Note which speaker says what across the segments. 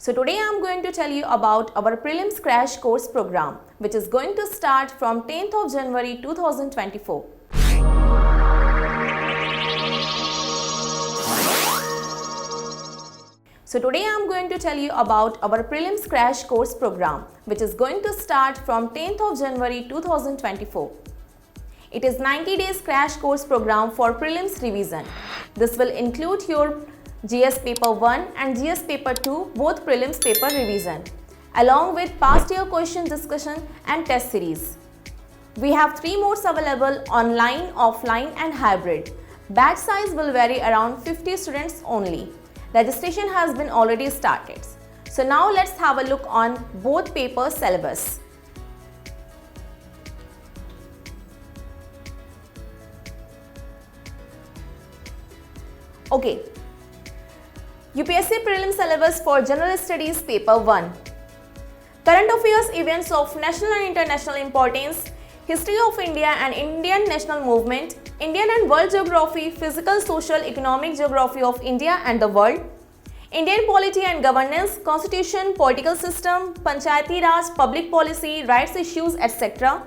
Speaker 1: So today I am going to tell you about our Prelims Crash Course program, which is going to start from 10th of January 2024. So today I am going to tell you about our Prelims Crash Course program, which is going to start from 10th of January 2024. It is 90 days crash course program for prelims revision. This will include your GS paper 1 and GS paper 2, both prelims paper revision, along with past year question discussion and test series. We have 3 modes available: online, offline and hybrid. Batch size will vary around 50 students only. Registration has been already started. So now let's have a look on both paper syllabus. Okay. UPSC Prelims syllabus for General Studies Paper 1. Current affairs events of national and international importance, history of India and Indian national movement, Indian and world geography, physical, social, economic geography of India and the world, Indian polity and governance, constitution, political system, Panchayati Raj, public policy, rights issues, etc.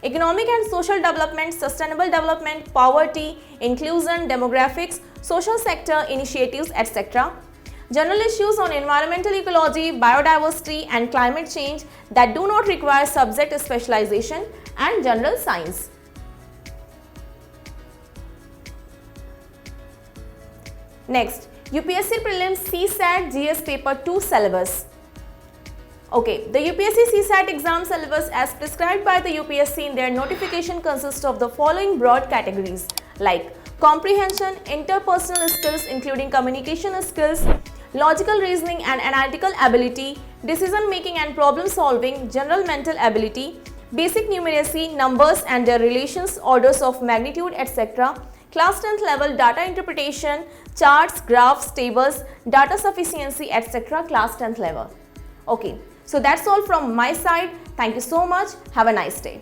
Speaker 1: Economic and social development, sustainable development, poverty, inclusion, demographics, social sector initiatives, etc. General issues on environmental ecology, biodiversity and climate change that do not require subject specialization, and general science. Next, UPSC Prelims CSAT GS Paper 2 syllabus. Okay, the UPSC CSAT exam syllabus as prescribed by the UPSC in their notification consists of the following broad categories like comprehension, interpersonal skills including communication skills, logical reasoning and analytical ability, decision making and problem solving, general mental ability, basic numeracy, numbers and their relations, orders of magnitude, etc. Class 10th level data interpretation, charts, graphs, tables, data sufficiency, etc. Class 10th level. Okay, so that's all from my side. Thank you so much. Have a nice day.